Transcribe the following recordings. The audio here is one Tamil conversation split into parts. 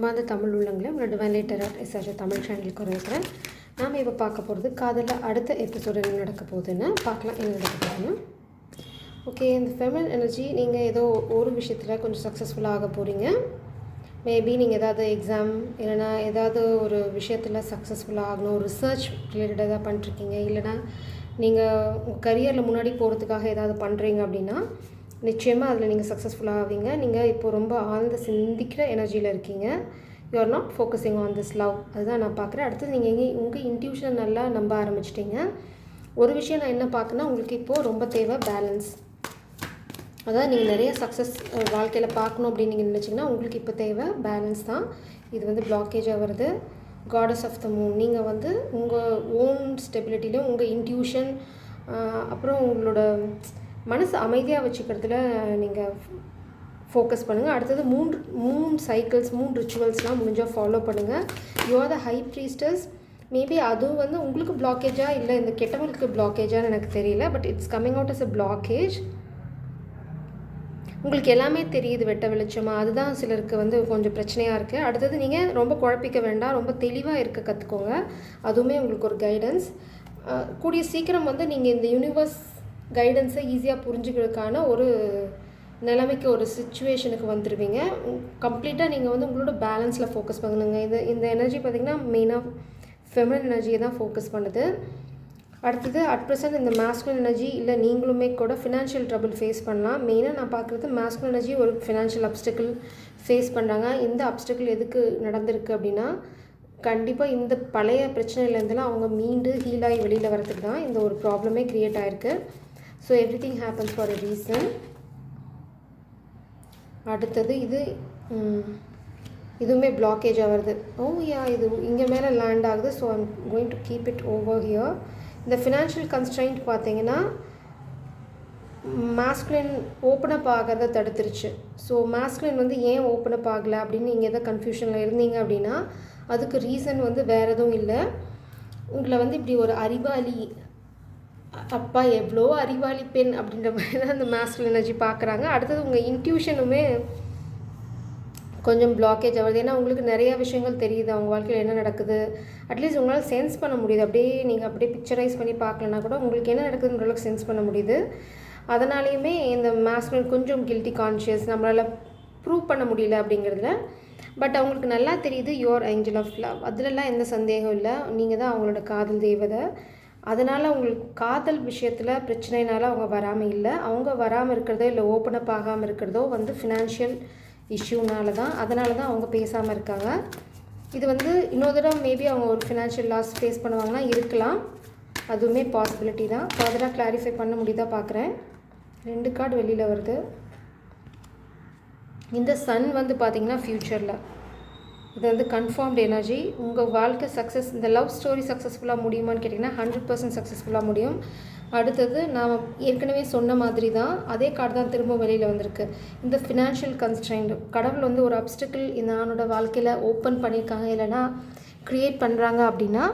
அன்பார்ந்த தமிழ் உள்ளங்களே, உங்களோட டிவைன் லைட்டர் தமிழ் சேனலுக்கு வரவேற்கிறேன். நாம் இப்போ பார்க்க போகிறது காதலில் அடுத்த எபிசோடு என்ன நடக்க போகுதுன்னு பார்க்கலாம். என்ன நடக்க போகுதுன்னு ஓகே. இந்த ஃபெமினன் எனர்ஜி நீங்கள் ஏதோ ஒரு விஷயத்தில் கொஞ்சம் சக்ஸஸ்ஃபுல்லாக ஆக போகிறீங்க. மேபி நீங்கள் ஏதாவது எக்ஸாம் இல்லைனா ஏதாவது ஒரு விஷயத்தில் சக்ஸஸ்ஃபுல்லாக ஆகணும், ஒரு ரிசர்ச் ரிலேட்டடாக எதாவது பண்ணிருக்கீங்க, இல்லைனா நீங்கள் உங்கள் கரியரில் முன்னாடி போகிறதுக்காக ஏதாவது பண்ணுறீங்க அப்படின்னா நிச்சயமாக அதில் நீங்கள் சக்ஸஸ்ஃபுல்லாக ஆவீங்க. நீங்கள் இப்போது ரொம்ப ஆழ்ந்த சிந்திக்கிற எனர்ஜியில் இருக்கீங்க. You are not focusing on this love. அதுதான் நான் பார்க்குறேன். அடுத்தது நீங்கள் உங்கள் இன்ட்யூஷனை நல்லா நம்ப ஆரம்பிச்சிட்டிங்க. ஒரு விஷயம் நான் என்ன பார்க்குன்னா, உங்களுக்கு இப்போது ரொம்ப தேவை பேலன்ஸ். அதாவது நீங்கள் நிறைய சக்ஸஸ் வாழ்க்கையில் பார்க்கணும் அப்படின்னு நீங்கள் நினச்சிங்கன்னா உங்களுக்கு இப்போ தேவை பேலன்ஸ் தான். இது வந்து பிளாக்கேஜாக வருது. காடஸ் ஆஃப் த மூன், நீங்கள் வந்து உங்கள் ஓன் ஸ்டெபிலிட்டியிலும் உங்கள் இன்ட்யூஷன் அப்புறம் உங்களோட மனசு அமைதியாக வச்சுக்கிறதுல நீங்கள் ஃபோக்கஸ் பண்ணுங்கள். அடுத்தது மூணு சைக்கிள்ஸ், 3 ரிச்சுவல்ஸ்லாம் முடிஞ்சால் ஃபாலோ பண்ணுங்கள். You are the high priestess. Maybe அதுவும் வந்து உங்களுக்கு பிளாக்கேஜாக இல்லை இந்த கெட்டவங்களுக்கு பிளாக்கேஜான்னு எனக்கு தெரியல, but it's coming out as a blockage. உங்களுக்கு எல்லாமே தெரியுது வெட்ட வெளிச்சமாக, அதுதான் சிலருக்கு வந்து கொஞ்சம் பிரச்சனையாக இருக்குது. அடுத்தது நீங்கள் ரொம்ப குழப்பிக்க வேண்டாம், ரொம்ப தெளிவாக இருக்க கற்றுக்கோங்க. அதுவுமே உங்களுக்கு ஒரு கைடன்ஸ். கூடிய சீக்கிரம் வந்து நீங்கள் இந்த யூனிவர்ஸ் கைடன்ஸை ஈஸியாக புரிஞ்சுக்கிறதுக்கான ஒரு நிலைமைக்கு, ஒரு சிச்சுவேஷனுக்கு வந்துடுவீங்க. கம்ப்ளீட்டாக நீங்கள் வந்து உங்களோட பேலன்ஸில் ஃபோக்கஸ் பண்ணுங்க. இந்த எனர்ஜி பார்த்திங்கன்னா மெயினாக ஃபெமினன் எனர்ஜியை தான் ஃபோக்கஸ் பண்ணுது. அடுத்தது அட் ப்ரெசன்ட் இந்த மாஸ்குலின் எனர்ஜி இல்லை நீங்களுமே கூட ஃபினான்ஷியல் ட்ரபிள் ஃபேஸ் பண்ணலாம். மெயினாக நான் பார்க்குறது மாஸ்குலின் எனர்ஜி ஒரு ஃபினான்ஷியல் அப்டிக்கல் ஃபேஸ் பண்ணுறாங்க. இந்த அப்டிக்கல் எதுக்கு நடந்திருக்கு அப்படின்னா, கண்டிப்பாக இந்த பழைய பிரச்சனையிலேருந்துலாம் அவங்க மீண்டு ஹீலாகி வெளியில் வரதுக்கு தான் இந்த ஒரு ப்ராப்ளமே க்ரியேட் ஆகிருக்கு. So every thing happens for a reason. அடுத்தது இதுவுமே பிளாக்கேஜாக வருது. இது இங்கே மேலே லேண்ட் ஆகுது. So I'm going to keep it over here. இந்த ஃபினான்ஷியல் கன்ஸ்ட்ரெயின்ட் பார்த்தீங்கன்னா மாஸ்குலின் ஓப்பன் அப் ஆகிறத தடுத்துருச்சு. ஸோ மாஸ்குலின் வந்து ஏன் ஓப்பன் அப் ஆகலை அப்படின்னு நீங்கள் எதாவது கன்ஃபியூஷனில் இருந்தீங்க அப்படின்னா அதுக்கு ரீசன் வந்து வேறு எதுவும் இல்லை. உங்களை வந்து இப்படி ஒரு அறிவாளி, அப்பா எவ்வளோ அறிவாளி பெண் அப்படின்ற மாதிரி தான் அந்த மாஸ்குலின் எனர்ஜி பார்க்குறாங்க. அடுத்தது உங்கள் இன்ட்யூஷனுமே கொஞ்சம் பிளாக்கேஜ் ஆகுது. ஏன்னா உங்களுக்கு நிறைய விஷயங்கள் தெரியுது, அவங்க வாழ்க்கையில் என்ன நடக்குது அட்லீஸ்ட் உங்களால் சென்ஸ் பண்ண முடியுது. நீங்கள் அப்படியே பிக்சரைஸ் பண்ணி பார்க்கலன்னா கூட உங்களுக்கு என்ன நடக்குதுன்ற அளவுக்கு சென்ஸ் பண்ண முடியுது. அதனாலேயுமே இந்த மாஸ்குலின் கொஞ்சம் கில்ட்டி கான்ஷியஸ், நம்மளால் ப்ரூவ் பண்ண முடியல அப்படிங்கிறதுல. பட் அவங்களுக்கு நல்லா தெரியுது யுவர் ஏஞ்சல் ஆஃப் லவ். அதிலெல்லாம் எந்த சந்தேகம் இல்லை, நீங்கள் தான் அவங்களோட காதல் தேவதை. அதனால் அவங்களுக்கு காதல் விஷயத்தில் பிரச்சனைனால அவங்க வராமல் இல்லை. அவங்க வராமல் இருக்கிறதோ இல்லை ஓப்பன் அப் ஆகாமல் இருக்கிறதோ வந்து ஃபினான்ஷியல் இஷ்யூனால தான். அதனால தான் அவங்க பேசாமல் இருக்காங்க. இது வந்து இன்னொரு தடவை மேபி அவங்க ஒரு ஃபினான்ஷியல் லாஸ் ஃபேஸ் பண்ணுவாங்கன்னா இருக்கலாம், அதுவுமே பாசிபிலிட்டி தான். ஃபர்தராக கிளாரிஃபை பண்ண முடியுதா பார்க்குறேன். 2 கார்டு வெளியில் வருது. இந்த சன் வந்து பார்த்திங்கன்னா ஃப்யூச்சரில் இது வந்து கன்ஃபார்ம்டு எனர்ஜி. உங்கள் வாழ்க்கை சக்ஸஸ், இந்த லவ் ஸ்டோரி சக்ஸஸ்ஃபுல்லாக முடியுமான்னு கேட்டிங்கன்னா 100% சக்ஸஸ்ஃபுல்லாக முடியும். அடுத்தது நான் ஏற்கனவே சொன்ன மாதிரி தான் அதே கார்டு தான் திரும்ப வெளியில் வந்திருக்கு. இந்த ஃபினான்ஷியல் கன்ஸ்ட்ரெயின்ட், கடவுள் வந்து ஒரு அப்டிக்கல் இந்த ஆணோட வாழ்க்கையில் ஓப்பன் பண்ணியிருக்காங்க இல்லைனா க்ரியேட் பண்ணுறாங்க அப்படின்னா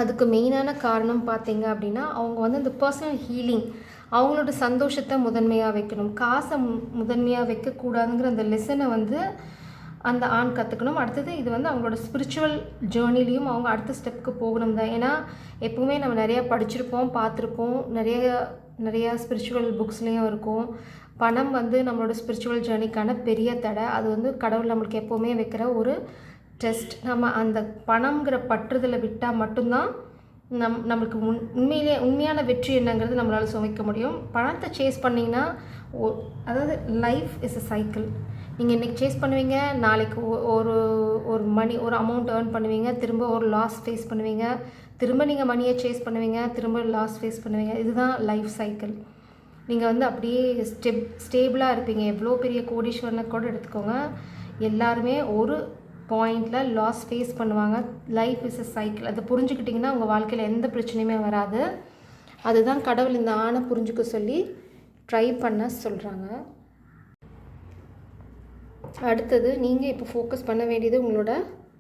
அதுக்கு மெயினான காரணம் பார்த்தீங்க அப்படின்னா அவங்க வந்து இந்த பர்சனல் ஹீலிங், அவங்களோட சந்தோஷத்தை முதன்மையாக வைக்கணும், காசை முதன்மையாக வைக்கக்கூடாதுங்கிற அந்த லெசனை வந்து அந்த ஆண் கற்றுக்கணும். அடுத்தது இது வந்து அவங்களோட ஸ்பிரிச்சுவல் ஜேர்னிலையும் அவங்க அடுத்த ஸ்டெப்புக்கு போகணும் தான். ஏன்னா எப்போவுமே நம்ம நிறையா படிச்சிருப்போம், பார்த்துருப்போம், நிறையா ஸ்பிரிச்சுவல் புக்ஸ்லேயும் இருக்கும். பணம் வந்து நம்மளோட ஸ்பிரிச்சுவல் ஜேர்னிக்கான பெரிய தடை. அது வந்து கடவுள் நம்மளுக்கு எப்போவுமே வைக்கிற ஒரு டெஸ்ட். நம்ம அந்த பணங்கிற பற்றுதலை விட்டால் மட்டும்தான் நம்மளுக்கு உண்மையான வெற்றி என்னங்கிறது நம்மளால் சுமைக்க முடியும். பணத்தை சேஸ் பண்ணிங்கன்னா அதாவது லைஃப் இஸ் அ சைக்கிள். நீங்கள் இன்றைக்கி சேஸ் பண்ணுவீங்க, நாளைக்கு ஒரு அமௌண்ட் ஏர்ன் பண்ணுவீங்க, திரும்ப ஒரு லாஸ் ஃபேஸ் பண்ணுவீங்க, திரும்ப நீங்கள் மணியை சேஸ் பண்ணுவீங்க, திரும்ப லாஸ் ஃபேஸ் பண்ணுவீங்க. இதுதான் லைஃப் சைக்கிள். நீங்கள் வந்து அப்படியே ஸ்டேபிளாக இருப்பீங்க. எவ்வளோ பெரிய கோடீஸ்வரனை கூட எடுத்துக்கோங்க, எல்லாருமே ஒரு பாயிண்டில் லாஸ் ஃபேஸ் பண்ணுவாங்க. Life is a cycle. அதை புரிஞ்சுக்கிட்டிங்கன்னா உங்கள் வாழ்க்கையில் எந்த பிரச்சனையுமே வராது. அதுதான் கடவுள் இந்த ஆணை புரிஞ்சுக்க சொல்லி ட்ரை பண்ண சொல்கிறாங்க. அடுத்தது நீங்கள் இப்போ ஃபோக்கஸ் பண்ண வேண்டியது உங்களோட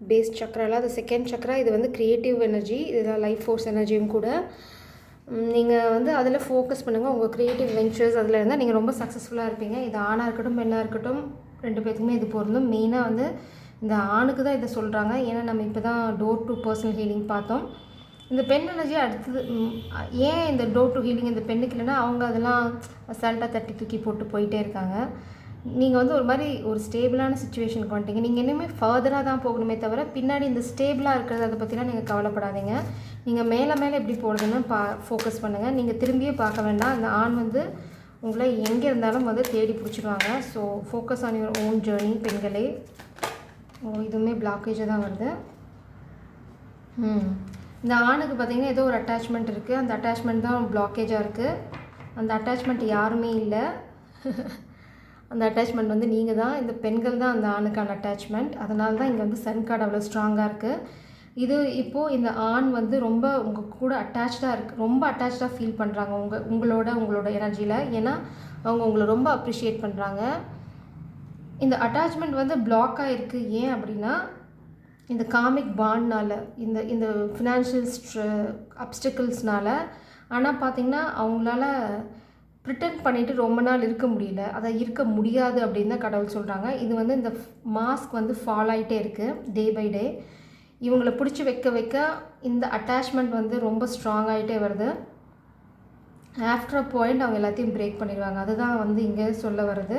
பேஸ் சக்ராவில், அது செகண்ட் சக்ரா. இது வந்து க்ரியேட்டிவ் எனர்ஜி, இதுதான் லைஃப் ஃபோர்ஸ் எனர்ஜியும் கூட. நீங்கள் வந்து அதில் ஃபோக்கஸ் பண்ணுங்கள். உங்கள் க்ரியேட்டிவ் வெஞ்சர்ஸ் அதில் இருந்தால் நீங்கள் ரொம்ப சக்ஸஸ்ஃபுல்லாக இருப்பீங்க. இது ஆணாக இருக்கட்டும் பெண்ணாக இருக்கட்டும் 2 பேத்துக்குமே இது பொருந்தும். மெயினாக வந்து இந்த ஆணுக்கு தான் இதை சொல்கிறாங்க. ஏன்னா நம்ம இப்போ தான் டோர் டு பர்சனல் ஹீலிங் பார்த்தோம். இந்த பெண் எனர்ஜி அடுத்தது ஏன் இந்த டோர் டு ஹீலிங் இந்த பெண்ணுக்கு இல்லைன்னா அவங்க அதெல்லாம் அசால்ட்டாக தட்டி தூக்கி போட்டு போயிட்டே இருக்காங்க. நீங்கள் வந்து ஒரு மாதிரி ஒரு ஸ்டேபிளான சுச்சுவேஷனுக்கு வந்துட்டீங்க. நீங்கள் இன்னுமே ஃபர்தராக தான் போகணுமே தவிர பின்னாடி இந்த ஸ்டேபிளாக இருக்கிறது அதை பற்றிலாம் நீங்கள் கவலைப்படாதீங்க. நீங்கள் மேலே மேலே எப்படி போடுறதுன்னு ஃபோக்கஸ் பண்ணுங்கள். நீங்கள் திரும்பியே பார்க்க வேண்டாம். அந்த ஆண் வந்து உங்களை எங்கே இருந்தாலும் வந்து தேடி பிடிச்சிடுவாங்க. So focus on your own journey பெண்களே. இதுவுமே பிளாக்கேஜாக தான் வருது. இந்த ஆணுக்கு பார்த்திங்கன்னா ஏதோ ஒரு அட்டாச்மெண்ட் இருக்குது. அந்த அட்டாச்மெண்ட் தான் பிளாக்கேஜாக இருக்குது. அந்த அட்டாச்மெண்ட் யாருமே இல்லை. அந்த அட்டாச்மெண்ட் வந்து நீங்கள் தான். இந்த பெண்கள் தான் அந்த ஆணுக்கான அட்டாச்மெண்ட். அதனால தான் இங்கே வந்து சன் கார்டு அவ்வளோ ஸ்ட்ராங்காக இருக்குது. இது இப்போது இந்த ஆண் வந்து ரொம்ப உங்கள் கூட அட்டாச்சாக இருக்குது. ரொம்ப அட்டாச்சாக ஃபீல் பண்ணுறாங்க உங்களோட எனர்ஜியில். ஏன்னா அவங்க உங்களை ரொம்ப அப்ரிஷியேட் பண்ணுறாங்க. இந்த அட்டாச்மெண்ட் வந்து பிளாக் ஆகிருக்கு. ஏன் அப்படின்னா இந்த காமிக் பாண்ட்னால், இந்த ஃபினான்ஷியல் அப்டிக்கல்ஸ்னால். ஆனால் பார்த்திங்கன்னா அவங்களால ப்ரிட்டெண்ட் பண்ணிவிட்டு ரொம்ப நாள் இருக்க முடியல. அதை இருக்க முடியாது அப்படின்னு தான் கடவுள் சொல்கிறாங்க. இது வந்து இந்த மாஸ்க் வந்து ஃபால் ஆகிட்டே இருக்குது டே பை டே. இவங்களை பிடிச்சி வைக்க இந்த அட்டாச்மெண்ட் வந்து ரொம்ப ஸ்ட்ராங் ஆகிட்டே வருது. ஆஃப்டர் அ பாயிண்ட் அவங்க எல்லாத்தையும் பிரேக் பண்ணிடுவாங்க. அதுதான் வந்து இங்கே சொல்ல வருது.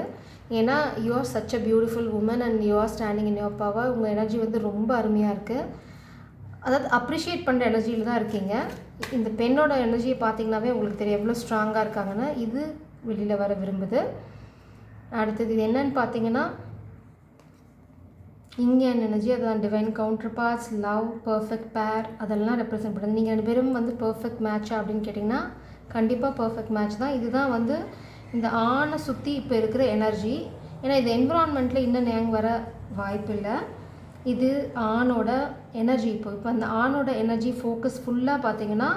ஏன்னா you are such a beautiful woman and you are standing in your power. உங்கள் எனர்ஜி வந்து ரொம்ப அருமையாக இருக்குது. அதாவது அப்ரிஷியேட் பண்ணுற எனர்ஜியில் தான் இருக்கீங்க. இந்த பெண்ணோட எனர்ஜியை பார்த்திங்கனாவே உங்களுக்கு தெரியும் எவ்வளோ ஸ்ட்ராங்காக இருக்காங்கன்னா. இது வெளியில் வர விரும்புது. அடுத்தது இது என்னன்னு பார்த்தீங்கன்னா இந்தியன் எனர்ஜி. அதுதான் divine counterparts, love, perfect pair அதெல்லாம் ரெப்ரசென்ட் பண்ணுது. நீங்கள் 2 பேரும் வந்து பர்ஃபெக்ட் மேட்சா அப்படின்னு கேட்டிங்கன்னா கண்டிப்பாக பர்ஃபெக்ட் மேட்ச் தான். இதுதான் வந்து இந்த ஆணை சுற்றி இப்போ இருக்கிற எனர்ஜி. ஏன்னா இது என்விரான்மெண்ட்டில் இன்னும் நேங்க வர வாய்ப்பு இல்லை. இது ஆணோட எனர்ஜி. இப்போ அந்த ஆணோட எனர்ஜி ஃபோக்கஸ் ஃபுல்லாக பார்த்திங்கன்னா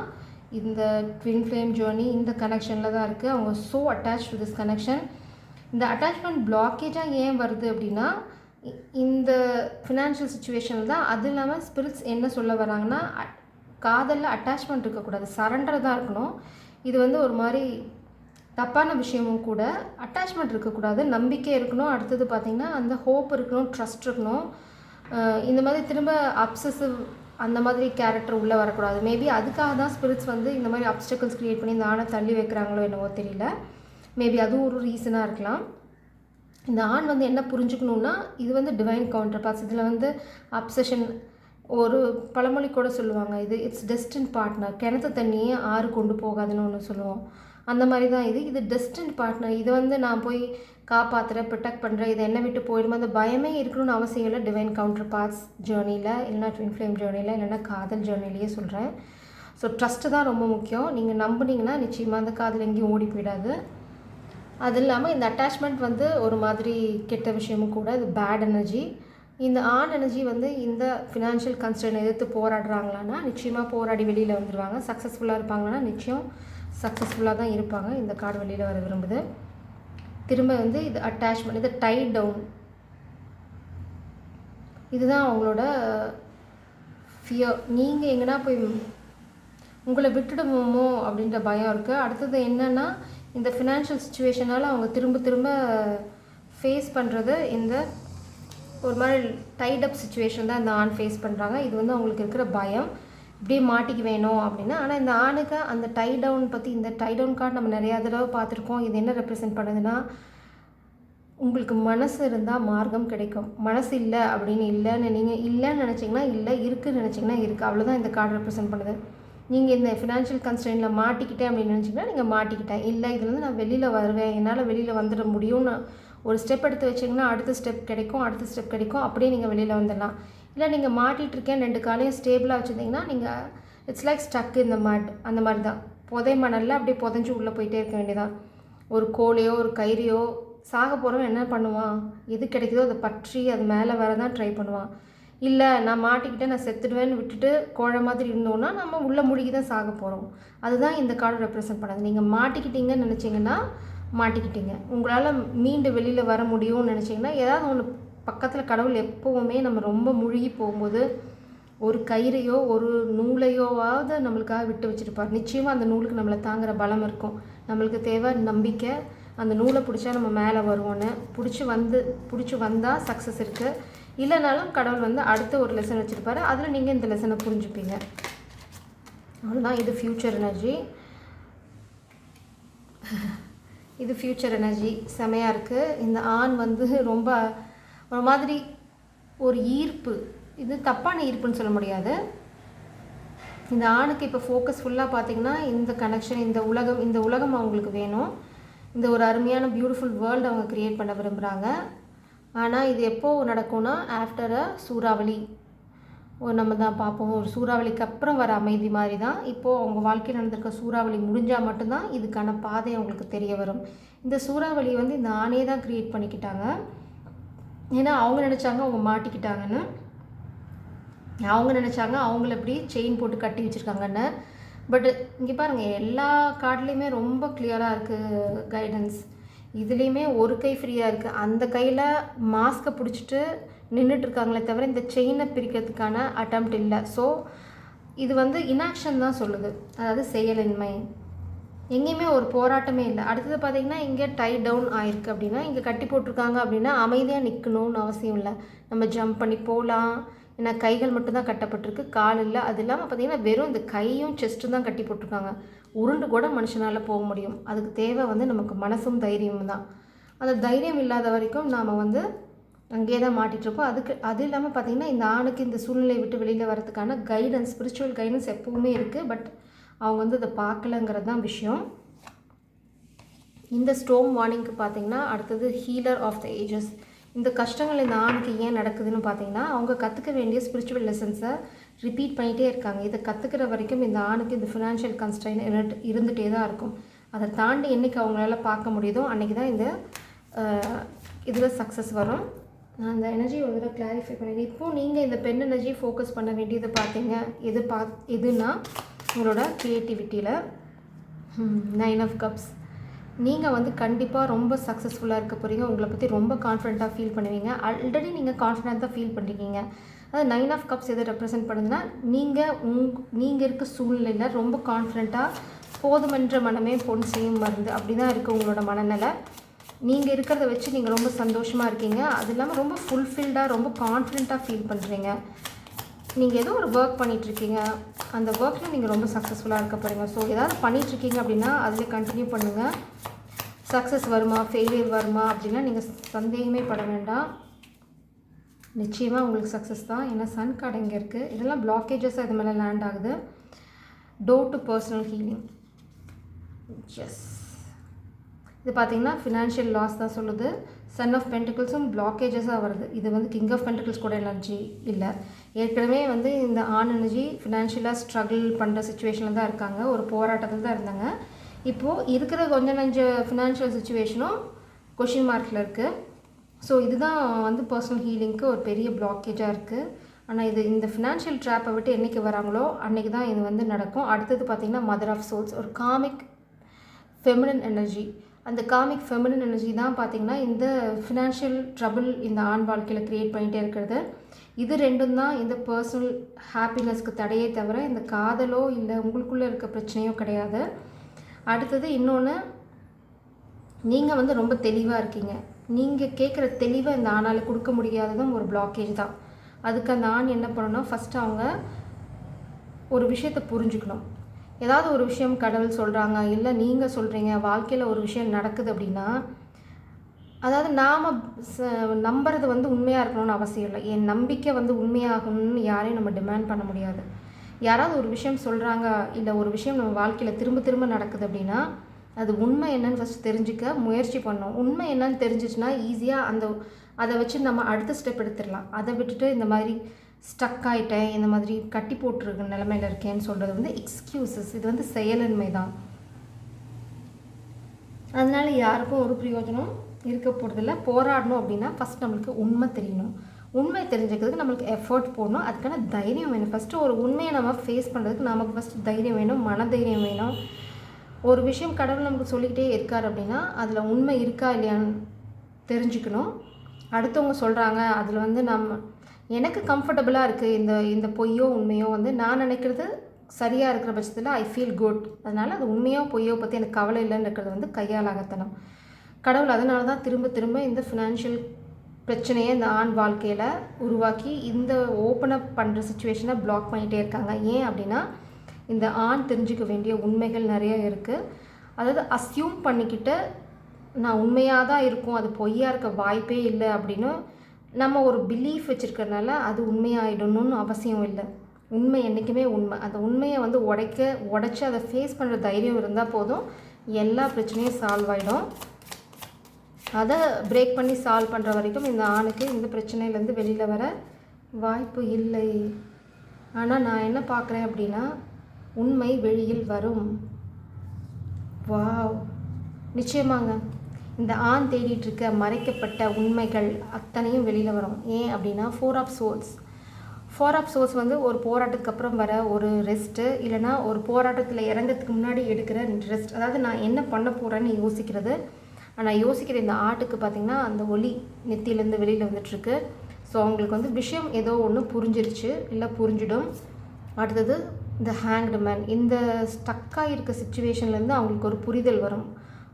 இந்த ட்வின் ஃப்ளேம் ஜேர்னி இந்த கனெக்ஷனில் தான் இருக்குது. அவங்க so attach to this connection. இந்த அட்டாச்மெண்ட் பிளாக்கேஜாக ஏன் வருது அப்படின்னா இந்த ஃபினான்ஷியல் சுச்சுவேஷனில் தான். அது இல்லாமல் ஸ்பிரிட்ஸ் என்ன சொல்ல வராங்கன்னா காதலில் அட்டாச்மெண்ட் இருக்கக்கூடாது, சரண்டர் தான் இருக்கணும். இது வந்து ஒரு மாதிரி தப்பான விஷயமும் கூட. அட்டாச்மெண்ட் இருக்கக்கூடாது, நம்பிக்கை இருக்கணும். அடுத்தது பார்த்திங்கன்னா அந்த ஹோப் இருக்கணும், ட்ரஸ்ட் இருக்கணும். இந்த மாதிரி திரும்ப அப்சசிவ் அந்த மாதிரி கேரக்டர் உள்ளே வரக்கூடாது. மேபி அதுக்காக தான் ஸ்பிரிட்ஸ் வந்து இந்த மாதிரி அப்டிக்கல்ஸ் க்ரியேட் பண்ணி இந்த ஆணை தள்ளி வைக்கிறாங்களோ என்னவோ தெரியல. மேபி அதுவும் ஒரு ரீசனாக இருக்கலாம். இந்த ஆண் வந்து என்ன புரிஞ்சுக்கணுன்னா இது வந்து டிவைன் கவுண்டர் பார்ட்ஸ். இதில் வந்து அப்சஷன் ஒரு பழமொழி கூட சொல்லுவாங்க, இது இட்ஸ் டெஸ்டின் பார்ட்னர். கிணத்து தண்ணியே ஆறு கொண்டு போகாதுன்னு ஒன்று சொல்லுவோம். அந்த மாதிரி தான் இது டெஸ்டின் பார்ட்னர். இது வந்து நான் போய் காப்பாற்றுறேன், ப்ரொடெக்ட் பண்ணுறேன், இது என்னை விட்டு போயிடுமா அந்த பயமே இருக்கணும்னு அவசியம் இல்லை. டிவைன் கவுண்டர் பார்ட்ஸ் ஜேர்னியில் இல்லைனா ட்வின் ஃப்ளேம் ஜேர்னியில் இல்லைனா காதல் ஜேர்னிலேயே சொல்கிறேன். ஸோ ட்ரஸ்ட்டு தான் ரொம்ப முக்கியம். நீங்கள் நம்புனீங்கன்னா நிச்சயமாக அந்த காதல் எங்கேயும் ஓடி போயிடாது. அது இல்லாமல் இந்த அட்டாச்மெண்ட் வந்து ஒரு மாதிரி கெட்ட விஷயமும் கூட. இது பேட் எனர்ஜி. இந்த ஆண் எனர்ஜி வந்து இந்த ஃபினான்ஷியல் கன்ஸ்ட்ரெயினை எதிர்த்து போராடுறாங்களான்னா நிச்சயமாக போராடி வெளியில் வந்துடுவாங்க. சக்ஸஸ்ஃபுல்லாக இருப்பாங்கன்னா நிச்சயம் சக்ஸஸ்ஃபுல்லாக தான் இருப்பாங்க. இந்த கார்டு வெளியில் வர விரும்புது. திரும்ப வந்து இது அட்டாச்மெண்ட், இது டை டவுன். இதுதான் அவங்களோட ஃபியர். நீங்கள் எங்கன்னா போய் உங்களை விட்டுடுவோமோ அப்படின்ற பயம் இருக்குது. அடுத்தது என்னென்னா இந்த ஃபினான்ஷியல் சுச்சுவேஷனால் அவங்க திரும்ப ஃபேஸ் பண்ணுறது இந்த ஒரு மாதிரி டைடப் சுச்சுவேஷன் தான் இந்த ஆண் ஃபேஸ் பண்ணுறாங்க. இது வந்து அவங்களுக்கு இருக்கிற பயம், இப்படியே மாட்டிக்கு வேணும் அப்படின்னா. ஆனால் இந்த ஆணுக்கு அந்த டை டவுன் பற்றி, இந்த டை டவுன் கார்டு நம்ம நிறையா தடவை பார்த்துருக்கோம். இது என்ன ரெப்ரசென்ட் பண்ணுதுன்னா உங்களுக்கு மனசு இருந்தால் மார்க்கம் கிடைக்கும். மனசு இல்லை அப்படின்னு இல்லைன்னு நீங்கள் இல்லைன்னு நினச்சிங்கன்னா இல்லை, இருக்குதுன்னு நினச்சிங்கன்னா இருக்குது. அவ்வளோதான் இந்த கார்டு ரெப்ரசென்ட் பண்ணுது. நீங்கள் இந்த ஃபினான்ஷியல் கன்ஸ்ட்ரெயினில் மாட்டிக்கிட்டேன் அப்படின்னு நினச்சிங்கன்னா நீங்கள் மாட்டிக்கிட்டேன். இல்லை, இதுலேருந்து நான் வெளியில் வருவேன், என்னால் வெளியில் வந்துட முடியும்னு ஒரு ஸ்டெப் எடுத்து வச்சிங்கன்னா அடுத்த ஸ்டெப் கிடைக்கும், அடுத்த ஸ்டெப் கிடைக்கும். அப்படியே நீங்கள் வெளியில் வந்துடலாம். இல்லை நீங்கள் மாட்டிகிட்ருக்கேன் 2 காலையும் ஸ்டேபிளாக வச்சுருந்தீங்கன்னா நீங்கள் இட்ஸ் லைக் ஸ்டக் இந்த மட். அந்த மாதிரி தான் புதை மணலில் அப்படியே புதைஞ்சு உள்ளே போயிட்டே இருக்க வேண்டியதான். ஒரு கோலையோ ஒரு கயிறையோ சாக போகிறவன் என்ன பண்ணுவான், எது கிடைக்குதோ அதை பற்றி அது மேலே வர தான் ட்ரை பண்ணுவான். இல்லை நான் மாட்டிக்கிட்டேன் நான் செத்துடுவேன்னு விட்டுட்டு கோழை மாதிரி இருந்தோன்னா நம்ம உள்ளே முழுகி தான் சாக போகிறோம். அதுதான் இந்த கார்டு ரெப்ரசென்ட் பண்ணாது. நீங்கள் மாட்டிக்கிட்டீங்கன்னு நினச்சிங்கன்னா மாட்டிக்கிட்டீங்க. உங்களால் மீண்டு வெளியில் வர முடியும்னு நினச்சிங்கன்னா ஏதாவது ஒன்று பக்கத்தில் கடவுள் எப்போவுமே நம்ம ரொம்ப முழுகி போகும்போது ஒரு கயிறையோ ஒரு நூலையோவாவது நம்மளுக்காக விட்டு வச்சுருப்பார். நிச்சயமாக அந்த நூலுக்கு நம்மளை தாங்குகிற பலம் இருக்கும். நம்மளுக்கு தேவை நம்பிக்கை, அந்த நூலை பிடிச்சா நம்ம மேலே வருவோன்னு, பிடிச்சி வந்தால் சக்ஸஸ் இருக்குது, இல்லைனாலும் கடவுள் வந்து அடுத்த ஒரு லெசன் வச்சுருப்பாரு, அதில் நீங்கள் இந்த லெசனை புரிஞ்சுப்பீங்க. அவ்வளோதான். இது ஃப்யூச்சர் எனர்ஜி. இது ஃப்யூச்சர் எனர்ஜி செமையாக இருக்குது. இந்த ஆண் வந்து ரொம்ப ஒரு மாதிரி ஒரு ஈர்ப்பு, இது தப்பான ஈர்ப்புன்னு சொல்ல முடியாது. இந்த ஆணுக்கு இப்போ ஃபோக்கஸ் ஃபுல்லாக பார்த்திங்கன்னா இந்த கனெக்ஷன், இந்த உலகம் அவங்களுக்கு வேணும். இந்த ஒரு அருமையான பியூட்டிஃபுல் வேர்ல்டு அவங்க க்ரியேட் பண்ண விரும்புகிறாங்க. ஆனால் இது எப்போது நடக்கும்னா ஆஃப்டர் அ சூறாவளி நம்ம தான் பார்ப்போம். ஒரு சூறாவளிக்கு அப்புறம் வர அமைதி மாதிரி தான் இப்போது அவங்க வாழ்க்கையில் நடந்திருக்க சூறாவளி முடிஞ்சால் மட்டும்தான் இதுக்கான பாதை அவங்களுக்கு தெரிய வரும். இந்த சூறாவளி வந்து இந்த ஆணே தான் க்ரியேட் பண்ணிக்கிட்டாங்க. ஏன்னா அவங்க நினச்சாங்க அவங்க மாட்டிக்கிட்டாங்கன்னு, அவங்க நினச்சாங்க அவங்கள எப்படி செயின் போட்டு கட்டி வச்சுருக்காங்கன்னு. பட் இங்கே பாருங்கள், எல்லா கார்ட்லேயுமே ரொம்ப கிளியராக இருக்குது கைடன்ஸ். இதுலேயுமே ஒரு கை ஃப்ரீயாக இருக்குது. அந்த கையில் மாஸ்க்கை பிடிச்சிட்டு நின்றுட்டுருக்காங்களே தவிர இந்த செயினை பிரிக்கிறதுக்கான அட்டம்ப்ட் இல்லை. ஸோ இது வந்து இன்ஆக்ஷன் தான் சொல்லுது, அதாவது செயலின்மை. எங்கேயுமே ஒரு போராட்டமே இல்லை. அடுத்தது பார்த்திங்கன்னா இங்கே டை டவுன் ஆயிருக்கு அப்படின்னா, இங்கே கட்டி போட்டிருக்காங்க அப்படின்னா அமைதியாக நிற்கணும்னு அவசியம் இல்லை. நம்ம ஜம்ப் பண்ணி போகலாம். ஏன்னா கைகள் மட்டும்தான் கட்டப்பட்டிருக்கு, கால் இல்லை. அது இல்லாமல் பார்த்திங்கன்னா வெறும் இந்த கையும் செஸ்ட்டும் தான் கட்டி போட்டிருக்காங்க. உருண்டு கூட மனுஷனால் போக முடியும். அதுக்கு தேவை வந்து நமக்கு மனசும் தைரியமும் தான். அந்த தைரியம் இல்லாத வரைக்கும் நாம் வந்து அங்கேயே தான் மாட்டிகிட்ருக்கோம். அது இல்லாமல் பார்த்திங்கன்னா இந்த ஆணுக்கு இந்த சூழ்நிலையை விட்டு வெளியில் வரதுக்கான கைடன்ஸ், ஸ்பிரிச்சுவல் கைடன்ஸ் எப்போவுமே இருக்குது. பட் அவங்க வந்து அதை பார்க்கலங்கிறது தான் விஷயம். இந்த ஸ்டோம் வார்னிங்க்கு பார்த்திங்கன்னா அடுத்தது ஹீலர் ஆஃப் த ஏஜஸ். இந்த கஷ்டங்கள் இந்த ஆணுக்கு ஏன் நடக்குதுன்னு பார்த்திங்கன்னா அவங்க கற்றுக்க வேண்டிய ஸ்பிரிச்சுவல் லெசன்ஸை ரிப்பீட் பண்ணிகிட்டே இருக்காங்க. இதை கற்றுக்கிற வரைக்கும் இந்த ஆணுக்கு இந்த ஃபினான்ஷியல் கன்ஸ்ட்ரெயின் இருந்துகிட்டே தான் இருக்கும். அதை தாண்டி என்றைக்கு அவங்களால பார்க்க முடியுதோ அன்றைக்கி தான் இந்த இதில் சக்ஸஸ் வரும். நான் அந்த எனர்ஜி ஒரு தடவை கிளாரிஃபை பண்ணிடுறேன். இப்போது நீங்கள் இந்த பெண் எனர்ஜி ஃபோக்கஸ் பண்ண வேண்டியது பார்த்தீங்க எதுனா உங்களோட க்ரியேட்டிவிட்டியில் 9 ஆஃப் கப்ஸ். நீங்கள் வந்து கண்டிப்பாக ரொம்ப சக்ஸஸ்ஃபுல்லாக இருக்க போகிறீங்க. உங்களை பற்றி ரொம்ப கான்ஃபிடென்ட்டாக ஃபீல் பண்ணுவீங்க. ஆல்ரெடி நீங்கள் கான்ஃபிடென்ட்டாக ஃபீல் பண்ணிருக்கீங்க. அது 9 ஆஃப் கப்ஸ் எதை ரெப்ரசென்ட் பண்ணுதுன்னா, நீங்கள் இருக்க சூழ்நிலையில் ரொம்ப கான்ஃபிடென்ட்டாக போதுமென்ற மனமே பொன் செய்யும் மருந்து அப்படி தான் இருக்குது உங்களோட மனநிலை. நீங்கள் இருக்கிறத வச்சு நீங்கள் ரொம்ப சந்தோஷமாக இருக்கீங்க. அது இல்லாமல் ரொம்ப ஃபுல்ஃபில்டாக ரொம்ப கான்ஃபிடென்ட்டாக ஃபீல் பண்ணுறீங்க. நீங்கள் ஏதோ ஒரு ஒர்க் பண்ணிகிட்ருக்கீங்க, அந்த ஒர்க்கில் நீங்கள் ரொம்ப சக்ஸஸ்ஃபுல்லாக இருக்க போகிறீங்க. ஸோ ஏதாவது பண்ணிகிட்ருக்கீங்க அப்படின்னா அதில் கண்டினியூ பண்ணுங்கள். சக்ஸஸ் வருமா ஃபெயிலியர் வருமா அப்படின்னா நீங்கள் சந்தேகமே பட வேண்டாம். நிச்சயமாக உங்களுக்கு சக்ஸஸ் தான். ஏன்னா சன் கார்டு இங்கே இருக்குது. இதெல்லாம் பிளாக்கேஜஸ் அது மேலே லேண்ட் ஆகுது. Door to personal healing. Yes, இது பார்த்திங்கன்னா ஃபினான்ஷியல் லாஸ் தான் சொல்லுது. சன் ஆஃப் பென்டிகிள்ஸும் பிளாக்கேஜஸாக வருது. இது வந்து கிங் ஆஃப் பென்டிகிள்ஸ் கூட எனர்ஜி இல்லை. ஏற்கனவே வந்து இந்த ஆன் எனர்ஜி ஃபினான்ஷியலாக ஸ்ட்ரகிள் பண்ணுற சுச்சுவேஷனில் தான் இருக்காங்க, ஒரு போராட்டத்தில் தான் இருந்தாங்க. இப்போது இருக்கிற கொஞ்சம் ஃபினான்ஷியல் சுச்சுவேஷனும் கொஷின் மார்க்கில் இருக்குது. ஸோ இதுதான் வந்து பர்சனல் ஹீலிங்க்கு ஒரு பெரிய பிளாக்கேஜாக இருக்குது. ஆனால் இந்த ஃபினான்ஷியல் ட்ராப்பை விட்டு என்றைக்கு வராங்களோ அன்றைக்கி தான் இது வந்து நடக்கும். அடுத்தது பார்த்திங்கன்னா மதர் ஆஃப் சோல்ஸ், ஒரு காமிக் ஃபெமினின் எனர்ஜி. அந்த காமிக் ஃபெமினின் எனர்ஜி தான் பார்த்திங்கன்னா இந்த ஃபினான்ஷியல் ட்ரபிள் இந்த ஆண் வாழ்க்கையில் க்ரியேட் பண்ணிகிட்டே இருக்கிறது. இது ரெண்டும் தான் இந்த பர்சனல் ஹாப்பினஸ்க்கு தடையே தவிர இந்த காதலோ இல்லை உங்களுக்குள்ளே இருக்க பிரச்சனையோ கிடையாது. அடுத்தது இன்னொன்று, நீங்கள் வந்து ரொம்ப தெளிவாக இருக்கீங்க. நீங்கள் கேட்குற தெளிவை இந்த ஆணால் கொடுக்க முடியாததும் ஒரு பிளாக்கேஜ் தான். அதுக்கு அந்த ஆண் என்ன பண்ணணும், ஃபஸ்ட்டு அவங்க ஒரு விஷயத்தை புரிஞ்சுக்கணும். ஏதாவது ஒரு விஷயம் கடவுள் சொல்கிறாங்க, இல்லை நீங்கள் சொல்கிறீங்க, வாழ்க்கையில் ஒரு விஷயம் நடக்குது அப்படின்னா, அதாவது நாம் நம்புறது வந்து உண்மையாக இருக்கணும்னு அவசியம் இல்லை. என் நம்பிக்கை வந்து உண்மையாகணும்னு யாரையும் நம்ம டிமாண்ட் பண்ண முடியாது. யாராவது ஒரு விஷயம் சொல்கிறாங்க, இல்லை ஒரு விஷயம் நம்ம வாழ்க்கையில் திரும்ப திரும்ப நடக்குது அப்படின்னா அது உண்மை என்னன்னு ஃபஸ்ட்டு தெரிஞ்சுக்க முயற்சி பண்ணோம். உண்மை என்னன்னு தெரிஞ்சிச்சுன்னா ஈஸியாக அதை வச்சு நம்ம அடுத்த ஸ்டெப் எடுத்துடலாம். அதை விட்டுட்டு இந்த மாதிரி ஸ்டக் ஆகிட்டேன், இந்த மாதிரி கட்டி போட்டிருக்க நிலமையில் இருக்கேன்னு சொல்கிறது வந்து எக்ஸ்கியூசஸ். இது வந்து செயலின்மை தான். அதனால் யாருக்கும் ஒரு பிரயோஜனம் இருக்க போகிறதில்ல. போராடணும் அப்படின்னா ஃபஸ்ட் நம்மளுக்கு உண்மை தெரியணும். உண்மை தெரிஞ்சுக்கிறதுக்கு நம்மளுக்கு எஃபர்ட் போடணும். அதுக்கான தைரியம் வேணும். ஃபஸ்ட்டு ஒரு உண்மையை நம்ம ஃபேஸ் பண்ணுறதுக்கு நமக்கு ஃபஸ்ட்டு தைரியம் வேணும், மனதைரியம் வேணும். ஒரு விஷயம் கடவுள் நமக்கு சொல்லிக்கிட்டே இருக்கார் அப்படின்னா அதில் உண்மை இருக்கா இல்லையான்னு தெரிஞ்சுக்கணும். அடுத்தவங்க சொல்கிறாங்க, அதில் வந்து எனக்கு கம்ஃபர்டபுளாக இருக்குது இந்த பொய்யோ உண்மையோ வந்து நான் நினைக்கிறது சரியாக இருக்கிற பட்சத்தில் ஐ ஃபீல் குட். அதனால் அது உண்மையோ பொய்யோ பற்றி எனக்கு கவலை இல்லைன்னு இருக்கிறது வந்து கையாலாகத்தனம். கடவுள் அதனால தான் திரும்ப திரும்ப இந்த ஃபினான்ஷியல் பிரச்சனையை இந்த ஆண் வாழ்க்கையில் உருவாக்கி இந்த ஓப்பன் அப் பண்ணுற சுச்சுவேஷனை பிளாக் பண்ணிகிட்டே இருக்காங்க. ஏன் அப்படின்னா இந்த ஆண் தெரிஞ்சுக்க வேண்டிய உண்மைகள் நிறைய இருக்குது. அதாவது அஸ்யூம் பண்ணிக்கிட்டு நான் உண்மையாக தான் இருக்கும், அது பொய்யாக இருக்க வாய்ப்பே இல்லை அப்படின்னு நம்ம ஒரு பிலீஃப் வச்சுருக்கறனால அது உண்மையாகிடணும்னு அவசியம் இல்லை. உண்மை என்றைக்குமே உண்மை. அந்த உண்மையை வந்து உடைச்சி அதை ஃபேஸ் பண்ணுற தைரியம் இருந்தால் போதும், எல்லா பிரச்சனையும் சால்வ் ஆகிடும். அதை பிரேக் பண்ணி சால்வ் பண்ணுற வரைக்கும் இந்த ஆணுக்கு இந்த பிரச்சனையிலேருந்து வெளியில் வர வாய்ப்பு இல்லை. ஆனால் நான் என்ன பார்க்குறேன் அப்படின்னா உண்மை வெளியில் வரும். வாவ், நிச்சயமாங்க இந்த ஆண் தேடிட்டுருக்க மறைக்கப்பட்ட உண்மைகள் அத்தனையும் வெளியில் வரும். ஏன் அப்படின்னா 4 ஆஃப் சோர்ஸ் வந்து ஒரு போராட்டத்துக்கு அப்புறம் வர ஒரு ரெஸ்ட்டு, இல்லைனா ஒரு போராட்டத்தில் இறங்கிறதுக்கு முன்னாடி எடுக்கிற ரெஸ்ட். அதாவது நான் என்ன பண்ண போகிறேன்னு யோசிக்கிறது. ஆனால் யோசிக்கிற இந்த ஆட்டுக்கு பார்த்திங்கன்னா அந்த ஒளி நெத்தியிலேருந்து வெளியில் வந்துட்டுருக்கு. ஸோ அவங்களுக்கு வந்து விஷயம் ஏதோ ஒன்று புரிஞ்சிருச்சு, இல்லை புரிஞ்சிடும். அடுத்தது இந்த ஹேங்க்டு மேன், இந்த ஸ்டக்காக இருக்க சுச்சுவேஷன்லேருந்து அவங்களுக்கு ஒரு புரிதல் வரும்,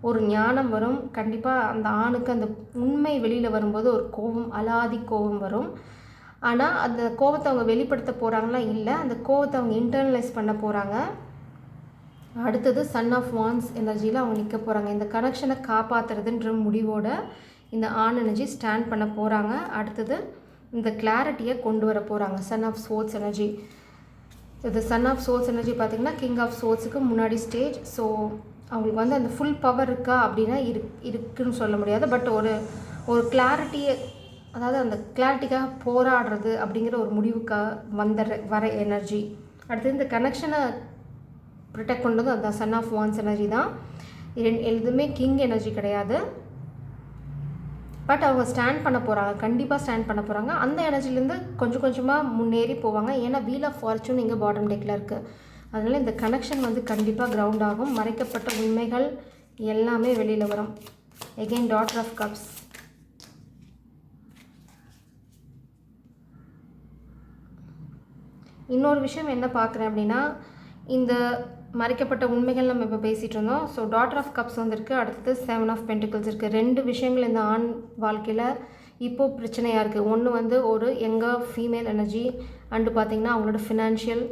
ஒரு ஞானம் வரும். கண்டிப்பாக அந்த ஆணுக்கு அந்த உண்மை வெளியில் வரும்போது ஒரு கோபம், அலாதி கோபம் வரும். ஆனால் அந்த கோபத்தை அவங்க வெளிப்படுத்த போகிறாங்களா? இல்லை, அந்த கோபத்தை அவங்க இன்டர்னலைஸ் பண்ண போகிறாங்க. அடுத்தது சன் ஆஃப் வான்ஸ் எனர்ஜியில் அவங்க நிற்க போகிறாங்க. இந்த கனெக்ஷனை காப்பாற்றுறதுன்ற முடிவோட இந்த ஆண் எனர்ஜி ஸ்டாண்ட் பண்ண போகிறாங்க. அடுத்தது இந்த கிளாரிட்டியை கொண்டு வர போகிறாங்க சன் ஆஃப் சோர்ஸ் எனர்ஜி. இது சன் ஆஃப் சோர்ஸ் எனர்ஜி பார்த்திங்கன்னா கிங் ஆஃப் சோர்ஸுக்கு முன்னாடி ஸ்டேஜ். ஸோ அவங்களுக்கு வந்து அந்த ஃபுல் பவர் இருக்கா அப்படின்னா இருக்குன்னு சொல்ல முடியாது. பட் ஒரு கிளாரிட்டியை, அதாவது அந்த கிளாரிட்டிக்காக போராடுறது அப்படிங்கிற ஒரு முடிவுக்காக வர எனர்ஜி. அடுத்தது இந்த கனெக்ஷனை ப்ரொடெக்ட் பண்ணுறது அதுதான் சன் ஆஃப் வான்ஸ் எனர்ஜி தான். எதுவுமே கிங் எனர்ஜி கிடையாது. பட் அவங்க ஸ்டாண்ட் பண்ண போகிறாங்க, கண்டிப்பாக ஸ்டாண்ட் பண்ண போகிறாங்க. அந்த எனர்ஜிலேருந்து கொஞ்சம் கொஞ்சமாக முன்னேறி போவாங்க. ஏன்னா வீல் ஆஃப் ஃபார்ச்சூன் இங்கே பாட்டம் டெக்கில் இருக்குது. அதனால் இந்த கனெக்ஷன் வந்து கண்டிப்பாக கிரவுண்ட் ஆகும். மறைக்கப்பட்ட உண்மைகள் எல்லாமே வெளியில் வரும். Again daughter of cups. இன்னொரு விஷயம் என்ன பார்க்குறேன் அப்படின்னா இந்த மறைக்கப்பட்ட உண்மைகள் நம்ம இப்போ பேசிகிட்டு இருந்தோம். ஸோ டாட்டர் ஆஃப் கப்ஸ் வந்திருக்கு. அடுத்தது 7 ஆஃப் பென்டிகிள்ஸ் இருக்குது. 2 விஷயங்கள் இந்த ஆண் வாழ்க்கையில் இப்போது பிரச்சனையாக இருக்குது. ஒன்று வந்து ஒரு யங்கர் ஃபீமேல் எனர்ஜி, அண்டு பார்த்திங்கன்னா அவங்களோட ஃபினான்ஷியல்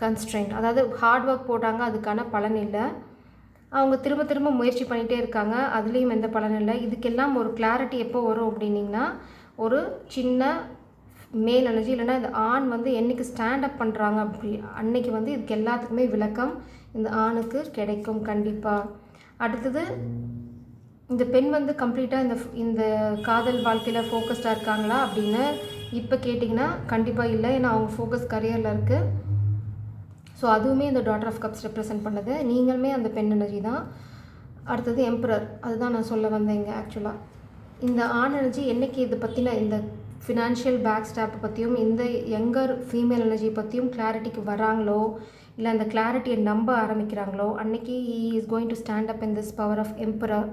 கன்ஸ்ட்ரெயின்ட். அதாவது ஹார்ட் ஒர்க் போட்டாங்க, அதுக்கான பலன் இல்லை. அவங்க திரும்ப திரும்ப முயற்சி பண்ணிகிட்டே இருக்காங்க, அதுலேயும் எந்த பலன் இல்லை. இதுக்கெல்லாம் ஒரு கிளாரிட்டி எப்போ வரும் அப்படின்னிங்கன்னா ஒரு சின்ன மேல் எனர்ஜி, இல்லைனா இந்த ஆண் வந்து என்றைக்கு ஸ்டாண்டப் பண்ணுறாங்க அப்படி அன்னைக்கு வந்து இதுக்கு எல்லாத்துக்குமே விளக்கம் இந்த ஆணுக்கு கிடைக்கும் கண்டிப்பாக. அடுத்தது இந்த பெண் வந்து கம்ப்ளீட்டாக இந்த காதல் வாழ்க்கையில் ஃபோக்கஸ்டாக இருக்காங்களா அப்படின்னு இப்போ கேட்டிங்கன்னா கண்டிப்பாக இல்லை. ஏன்னா அவங்க ஃபோக்கஸ் கரியரில் இருக்குது. ஸோ அதுவுமே இந்த டாட்டர் ஆஃப் கப்ஸ் ரெப்ரசன்ட் பண்ணுது. நீங்களுமே அந்த பெண் எனர்ஜி தான். அடுத்தது எம்பரர், அதுதான் நான் சொல்ல வந்தேன் இங்கே. ஆக்சுவலாக இந்த ஆண் எனர்ஜி என்றைக்கு இதை பற்றின இந்த ஃபினான்ஷியல் பேக் ஸ்டாப்பை பற்றியும் இந்த யங்கர் ஃபீமேல் எனர்ஜி பற்றியும் கிளாரிட்டிக்கு வராங்களோ, இல்லை அந்த கிளாரிட்டியை நம்ப ஆரம்பிக்கிறாங்களோ, அன்றைக்கி he is going to stand up in this power of emperor.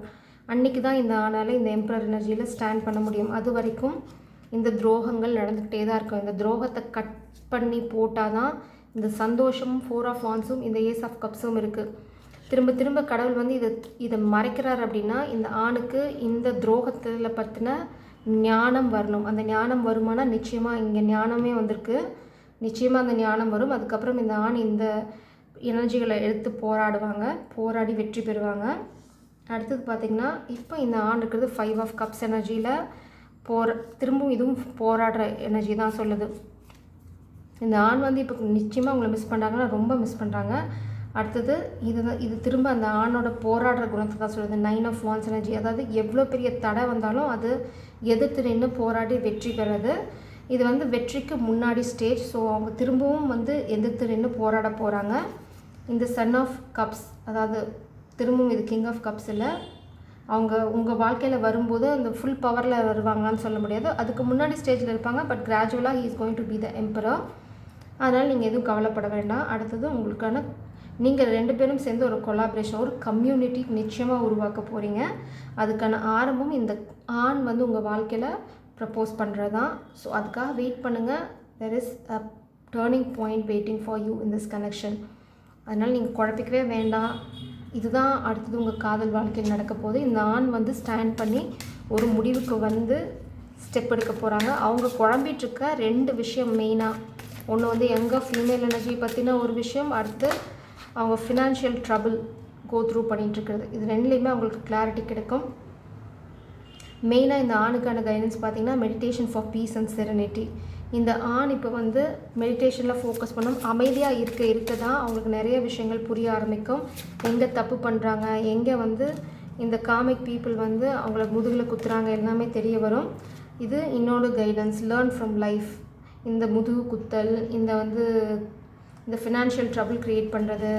அன்றைக்கி தான் இந்த ஆணால் இந்த எம்பரர் எனர்ஜியில் ஸ்டாண்ட் பண்ண முடியும். அது வரைக்கும் இந்த துரோகங்கள் நடந்துக்கிட்டே தான் இருக்கும். இந்த துரோகத்தை கட் பண்ணி போட்டால் தான் இந்த சந்தோஷமும் 4 ஆஃப் வான்ஸும் இந்த ஏஸ் ஆஃப் கப்ஸும் இருக்குது. திரும்ப திரும்ப கடவுள் வந்து இதை மறைக்கிறார் அப்படின்னா இந்த ஆணுக்கு இந்த துரோகத்தில் பற்றின ஞானம் வரணும். அந்த ஞானம் வருமானா நிச்சயமாக இங்கே ஞானமே வந்திருக்கு. நிச்சயமாக அந்த ஞானம் வரும். அதுக்கப்புறம் இந்த ஆண் இந்த எனர்ஜிகளை எடுத்து போராடி வெற்றி பெறுவாங்க. அடுத்தது பார்த்திங்கன்னா இப்போ இந்த ஆண் இருக்கிறது 5 ஆஃப் கப்ஸ் எனர்ஜியில் திரும்பவும் இதுவும் போராடுற எனர்ஜி தான் சொல்லுது. இந்த ஆண் வந்து இப்போ நிச்சயமாக உங்களை மிஸ் பண்ணுறாங்கன்னா ரொம்ப மிஸ் பண்ணுறாங்க. அடுத்தது இது திரும்ப அந்த ஆணோட போராடுற குணத்தை தான் சொல்லுது. 9 ஆஃப் வான்ஸ் எனர்ஜி, அதாவது எவ்வளோ பெரிய தடை வந்தாலும் அது எதிர்த்து நின்று போராடி வெற்றி பெறது. இது வந்து வெற்றிக்கு முன்னாடி ஸ்டேஜ். ஸோ அவங்க திரும்பவும் வந்து எதிர்த்து நின்று போராட போகிறாங்க. இந்த சன் ஆஃப் கப்ஸ், அதாவது திரும்பவும் இது கிங் ஆஃப் கப்ஸ் இல்லை. அவங்க உங்கள் வாழ்க்கையில் வரும்போது அந்த ஃபுல் பவரில் வருவாங்களான்னு சொல்ல முடியாது. அதுக்கு முன்னாடி ஸ்டேஜில் இருப்பாங்க. பட் கிராஜுவலாக he is going to be the emperor. அதனால் நீங்கள் எதுவும் கவலைப்பட வேண்டாம். அடுத்தது உங்களுக்கான நீங்கள் 2 பேரும் சேர்ந்து ஒரு கொலாபரேஷன், ஒரு கம்யூனிட்டி நிச்சயமாக உருவாக்க போகிறீங்க. அதுக்கான ஆரம்பம் இந்த ஆண் வந்து உங்கள் வாழ்க்கையில் ப்ரப்போஸ் பண்ணுறது தான். ஸோ அதுக்காக வெயிட் பண்ணுங்கள். There is a turning point waiting for you in this connection. அதனால் நீங்கள் குழப்பிக்கவே வேண்டாம். இதுதான் அடுத்தது உங்கள் காதல் வாழ்க்கையில் நடக்க போகுது. இந்த ஆண் வந்து ஸ்டாண்ட் பண்ணி ஒரு முடிவுக்கு வந்து ஸ்டெப் எடுக்க போகிறாங்க. அவங்க குழம்பிகிட்ருக்க 2 விஷயம் மெயினாக, ஒன்று வந்து எங்கள் ஃபீமேல் எனர்ஜி பற்றின ஒரு விஷயம், அடுத்து அவங்க ஃபினான்ஷியல் ட்ரபிள் கோ த்ரூ பண்ணிகிட்ருக்கிறது. இது 2லேயுமே அவங்களுக்கு கிளாரிட்டி கிடைக்கும். மெயினாக இந்த ஆணுக்கான கைடன்ஸ் பார்த்திங்கன்னா meditation for peace and serenity. இந்த ஆண் இப்போ வந்து மெடிடேஷனில் ஃபோக்கஸ் பண்ணணும். அமைதியாக இருக்க தான் அவங்களுக்கு நிறைய விஷயங்கள் புரிய ஆரம்பிக்கும். எங்கே தப்பு பண்ணுறாங்க, எங்கே வந்து இந்த காமிக் பீப்புள் வந்து அவங்கள முதுகில் குத்துறாங்க எல்லாமே தெரிய வரும். இது இன்னொரு கைடன்ஸ், லேர்ன் ஃப்ரம் லைஃப். இந்த முதுகு குத்தல், இந்த ஃபினான்ஷியல் ட்ரபிள் க்ரியேட் பண்ணுறது,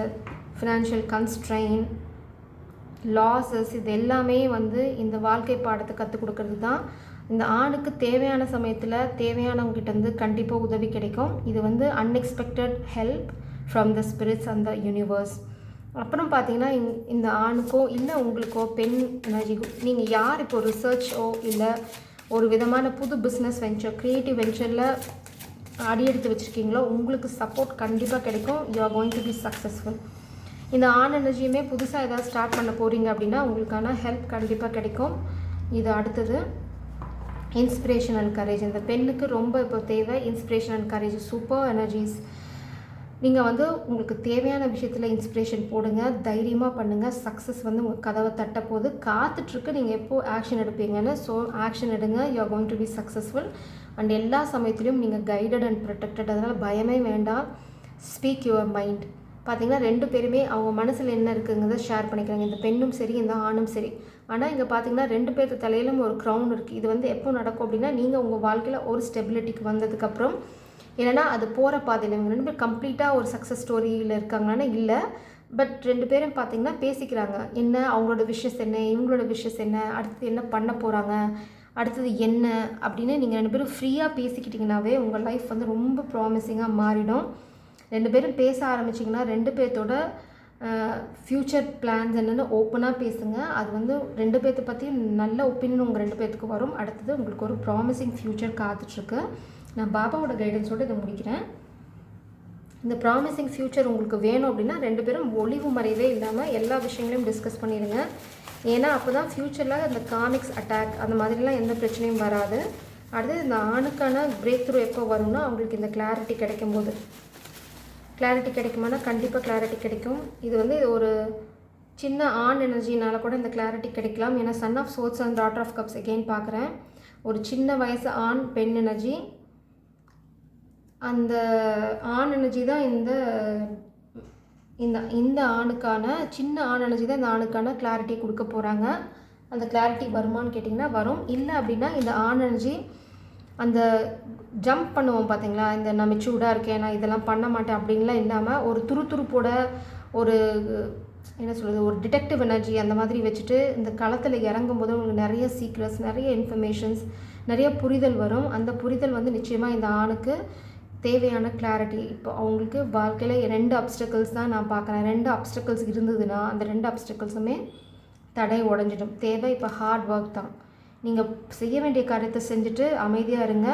ஃபினான்ஷியல் கன்ஸ்ட்ரெயின், லாஸஸ், இது எல்லாமே வந்து இந்த வாழ்க்கை பாடத்தை கற்றுக் கொடுக்கறது தான். இந்த ஆணுக்கு தேவையான சமயத்தில் தேவையானவங்ககிட்டேருந்து கண்டிப்பாக உதவி கிடைக்கும். இது வந்து unexpected help from the spirits and the universe. அப்புறம் பார்த்தீங்கன்னா இந்த ஆணுக்கோ இல்லை உங்களுக்கோ பெண் எனர்ஜி, நீங்கள் யார் இப்போ ரிசர்ச்சோ இல்லை ஒரு விதமான புது பிஸ்னஸ் வெஞ்சர், க்ரியேட்டிவ் வெஞ்சரில் அடியெடுத்து வச்சுருக்கீங்களோ, உங்களுக்கு சப்போர்ட் கண்டிப்பாக கிடைக்கும். You are going to be successful. இந்த ஆண் எனர்ஜியுமே புதுசாக ஏதாவது ஸ்டார்ட் பண்ண போகிறீங்க அப்படின்னா உங்களுக்கான ஹெல்ப் கண்டிப்பாக கிடைக்கும். இது அடுத்தது இன்ஸ்பிரேஷன் அண்ட் கரேஜ். இந்த பெண்ணுக்கு ரொம்ப இப்போ தேவை inspiration and courage, super energies. நீங்கள் வந்து உங்களுக்கு தேவையான விஷயத்தில் இன்ஸ்பிரேஷன் போடுங்க, தைரியமாக பண்ணுங்கள். சக்ஸஸ் வந்து உங்கள் கதவை தட்ட போது காத்துட்ருக்கு. நீங்கள் எப்போது ஆக்ஷன் எடுப்பீங்கன்னு. ஸோ ஆக்ஷன் எடுங்க. You are going to be successful. And எல்லா சமயத்துலையும் நீங்கள் கைடட் அண்ட் ப்ரொடெக்டட். அதனால் பயமே வேண்டாம். Speak your mind. பார்த்திங்கன்னா 2 பேருமே அவங்க மனசில் என்ன இருக்குங்கிறத ஷேர் பண்ணிக்கிறாங்க. இந்த பெண்ணும் சரி, இந்த ஆணும் சரி. ஆனால் இங்கே பார்த்திங்கன்னா 2 பேருக்கு தலையிலும் ஒரு க்ரௌன் இருக்குது. இது வந்து எப்போ நடக்கும் அப்படின்னா நீங்கள் உங்கள் வாழ்க்கையில் ஒரு ஸ்டெபிலிட்டிக்கு வந்ததுக்கப்புறம், இல்லைனா அது போகிற பாதையில். இவங்க 2 பேர் கம்ப்ளீட்டாக ஒரு சக்ஸஸ் ஸ்டோரியில் இருக்காங்களான்னு இல்லை. பட் 2 பேரும் பார்த்திங்கன்னா பேசிக்கிறாங்க. என்ன அவங்களோட விஷஸ் என்ன, இவங்களோட விஷஸ் என்ன, அடுத்தது என்ன பண்ண போகிறாங்க, அடுத்தது என்ன அப்படின்னு நீங்கள் 2 பேரும் ஃப்ரீயாக பேசிக்கிட்டிங்கனாவே உங்கள் லைஃப் வந்து ரொம்ப ப்ராமிசிங்காக மாறிடும். 2 பேரும் பேச ஆரம்பிச்சிங்கன்னா 2 பேர்த்தோட ஃப்யூச்சர் பிளான்ஸ் என்னென்னு ஓப்பனாக பேசுங்க. அது வந்து 2 பேர்த்த பற்றி நல்ல ஒப்பீனியன் உங்கள் 2 பேர்த்துக்கு வரும். அடுத்தது உங்களுக்கு ஒரு ப்ராமிசிங் ஃப்யூச்சர் காத்துட்ருக்கு. நான் பாபாவோட கைடன்ஸோடு இதை முடிக்கிறேன். இந்த ப்ராமிசிங் ஃப்யூச்சர் உங்களுக்கு வேணும் அப்படின்னா 2 பேரும் ஒளிவு மறைவே இல்லாமல் எல்லா விஷயங்களையும் டிஸ்கஸ் பண்ணிடுங்க. ஏன்னா அப்போ தான் ஃப்யூச்சரில் இந்த காமிக்ஸ் அட்டாக் அந்த மாதிரிலாம் எந்த பிரச்சனையும் வராது. அடுத்தது இந்த ஆணுக்கான பிரேக் த்ரூ எப்போ வரும்னா அவங்களுக்கு இந்த கிளாரிட்டி கிடைக்கும்போது. கிளாரிட்டி கிடைக்குமானா கண்டிப்பாக கிளாரிட்டி கிடைக்கும். இது வந்து ஒரு சின்ன ஆண் எனர்ஜினால் கூட இந்த கிளாரிட்டி கிடைக்கலாம். ஏன்னா son of swords and daughter of cups again பார்க்குறேன். ஒரு சின்ன வயசு ஆண் பெண் எனர்ஜி. அந்த ஆண் எனர்ஜி தான் இந்த ஆணுக்கான சின்ன ஆண் எனர்ஜி தான் இந்த ஆணுக்கான கிளாரிட்டி கொடுக்க போகிறாங்க. அந்த கிளாரிட்டி வருமானு கேட்டிங்கன்னா வரும். இல்லை அப்படின்னா இந்த ஆண் எனர்ஜி அந்த ஜம்ப் பண்ணுவோம் பார்த்தீங்களா, இந்த நான் மெச்சூர்டாக இருக்கேன், நான் இதெல்லாம் பண்ண மாட்டேன் அப்படின்லாம் இல்லாமல் ஒரு துருதுருப்போட ஒரு என்ன சொல்கிறது, ஒரு டிடெக்டிவ் எனர்ஜி அந்த மாதிரி வச்சுட்டு இந்த களத்தில் இறங்கும்போது உங்களுக்கு நிறைய சீக்ரெட்ஸ், நிறைய இன்ஃபர்மேஷன்ஸ், நிறைய புரிதல் வரும். அந்த புரிதல் வந்து நிச்சயமாக இந்த ஆணுக்கு தேவையான கிளாரிட்டி. இப்போ அவங்களுக்கு வாழ்க்கையில் 2 அப்டக்கிள்ஸ் தான் நான் பார்க்குறேன். 2 அப்டக்கிள்ஸ் இருந்ததுன்னா அந்த 2 அப்டக்கிள்ஸுமே தடை உடஞ்சிடும். தேவை இப்போ ஹார்ட் ஒர்க் தான். நீங்கள் செய்ய வேண்டிய காரியத்தை செஞ்சுட்டு அமைதியாக இருங்க,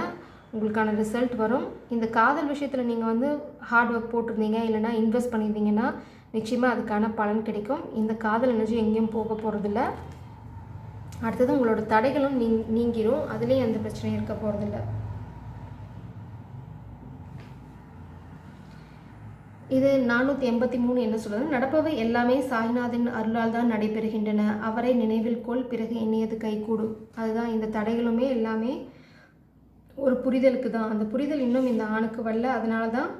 உங்களுக்கான ரிசல்ட் வரும். இந்த காதல் விஷயத்தில் நீங்கள் வந்து ஹார்ட் ஒர்க் போட்டிருந்தீங்க, இல்லைனா இன்வெஸ்ட் பண்ணியிருந்தீங்கன்னா நிச்சயமாக அதுக்கான பலன் கிடைக்கும். இந்த காதல் எனர்ஜி எங்கேயும் போக போகிறதில்ல. அடுத்தது உங்களோட தடைகளும் நீங்கிடும். அதுலேயும் எந்த பிரச்சனையும் இருக்க போகிறதில்ல. இது 483 என்ன சொல்கிறது, நடப்பவை எல்லாமே சாய்நாதன் அருளால் தான் நடைபெறுகின்றன. அவரை நினைவில் கொள், பிறகு எண்ணியது கைகூடும். அதுதான் இந்த தடைகளுமே எல்லாமே ஒரு புரிதலுக்கு தான். அந்த புரிதல் இன்னும் இந்த ஆணுக்கு வரல. அதனால தான்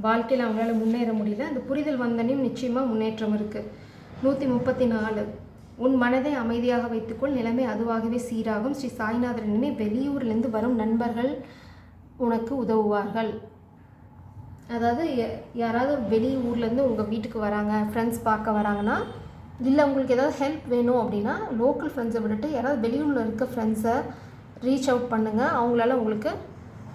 வாழ்க்கையில் அவங்களால முன்னேற முடியல. அந்த புரிதல் வந்தனையும் நிச்சயமாக முன்னேற்றம் இருக்குது. 134 உன் மனதை அமைதியாக வைத்துக்கொள், நிலைமை அதுவாகவே சீராகும். ஸ்ரீ சாய்நாதர் நினை வெளியூர்லேருந்து வரும் நண்பர்கள் உனக்கு உதவுவார்கள். அதாவது யாராவது வெளி ஊர்லேருந்து உங்கள் வீட்டுக்கு வராங்க, ஃப்ரெண்ட்ஸ் பார்க்க வராங்கன்னா, இல்லை உங்களுக்கு ஏதாவது ஹெல்ப் வேணும் அப்படின்னா லோக்கல் ஃப்ரெண்ட்ஸை விட்டுட்டு யாராவது வெளியூரில் இருக்க ஃப்ரெண்ட்ஸை ரீச் அவுட் பண்ணுங்கள். அவங்களால உங்களுக்கு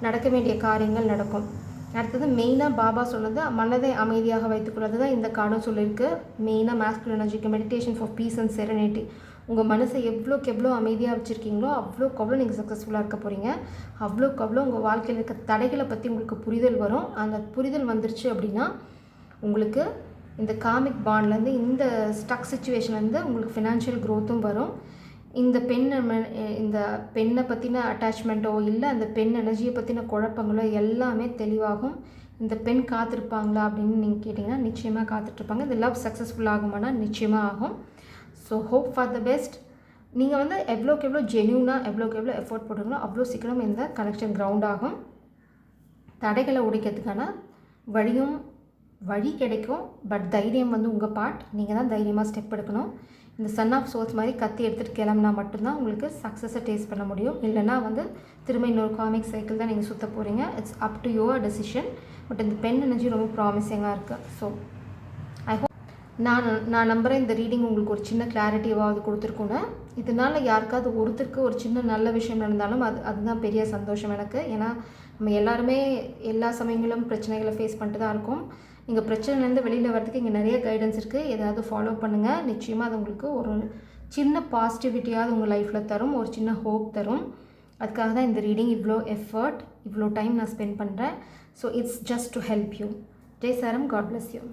நடக்க வேண்டிய காரியங்கள் நடக்கும். அடுத்தது மெயினாக பாபா சொன்னது மனதை அமைதியாக வைத்துக்கொள்வது தான் இந்த கார்டும் சொல்லியிருக்கு. மெயினாக மேஸ்குலர் எனர்ஜிக்கு meditation for peace and serenity. உங்கள் மனசை எவ்வளோக்கு எவ்வளோ அமைதியாக வச்சுருக்கீங்களோ அவ்வளோக்கு அவ்வளோ நீங்கள் சக்ஸஸ்ஃபுல்லாக இருக்க போகிறீங்க. அவ்வளோக்கு அவ்வளோ உங்கள் வாழ்க்கையில் இருக்க தடைகளை பற்றி உங்களுக்கு புரிதல் வரும். அந்த புரிதல் வந்துருச்சு அப்படின்னா உங்களுக்கு இந்த காமிக் பாண்ட்லேருந்து இந்த ஸ்டக் சுச்சுவேஷன்லேருந்து உங்களுக்கு ஃபினான்ஷியல் க்ரோத்தும் வரும். இந்த பெண்ணை பற்றின அட்டாச்மெண்ட்டோ இல்லை அந்த பெண் எனர்ஜியை பற்றின குழப்பங்களோ எல்லாமே தெளிவாகும். இந்த பெண் காத்திருப்பாங்களா அப்படின்னு நீங்கள் கேட்டிங்கன்னா நிச்சயமாக காத்துட்ருப்பாங்க. இந்த லவ் சக்ஸஸ்ஃபுல் ஆகுமானா நிச்சயமாக ஆகும். So hope for the best. நீங்கள் வந்து எவ்வளோக்கு எவ்வளோ ஜென்யூனாக எவ்வளோக்கு எவ்வளோ எஃபோர்ட் போடுறீங்களோ அவ்வளோ சீக்கிரம் இந்த கனெக்ஷன் கிரவுண்ட் ஆகும். தடைகளை உடைக்கிறதுக்கான வழி கிடைக்கும். பட் தைரியம் வந்து உங்கள் பார்ட். நீங்கள் தான் தைரியமாக ஸ்டெப் எடுக்கணும். இந்த சன் ஆஃப் சோல்ஸ் மாதிரி கத்தி எடுத்துகிட்டு கிளம்புனா மட்டும்தான் உங்களுக்கு சக்ஸஸை டேஸ்ட் பண்ண முடியும். இல்லைனா வந்து திரும்ப இன்னொரு காமிக் சைக்கிள் தான் நீங்கள் சுற்ற போகிறீங்க. It's up to your decision. But இந்த பெண் எனர்ஜி ரொம்ப ப்ராமிசிங்காக இருக்குது. ஸோ ஐ ஹோப் நான் நம்புகிறேன் இந்த ரீடிங் உங்களுக்கு ஒரு சின்ன கிளாரிட்டியாவது கொடுத்துருக்குன்னு. இதனால் யாருக்காவது ஒருத்தருக்கு ஒரு சின்ன நல்ல விஷயம் நடந்தாலும் அதுதான் பெரிய சந்தோஷம் எனக்கு. ஏன்னா நம்ம எல்லாருமே எல்லா சமயங்களும் பிரச்சனைகளை ஃபேஸ் பண்ணிட்டு தான் இருக்கோம். நீங்கள் பிரச்சனைலேருந்து வெளியில் வரதுக்கு இங்கே நிறைய கைடன்ஸ் இருக்குது. ஏதாவது ஃபாலோ பண்ணுங்கள். நிச்சயமாக அது உங்களுக்கு ஒரு சின்ன பாசிட்டிவிட்டியாவது உங்கள் லைஃப்பில் தரும், ஒரு சின்ன ஹோப் தரும். அதுக்காக தான் இந்த ரீடிங் இவ்வளோ எஃபர்ட், இவ்வளோ டைம் நான் ஸ்பெண்ட் பண்ணுறேன். So it's just to help you. ஜெய் சாரம். God bless you.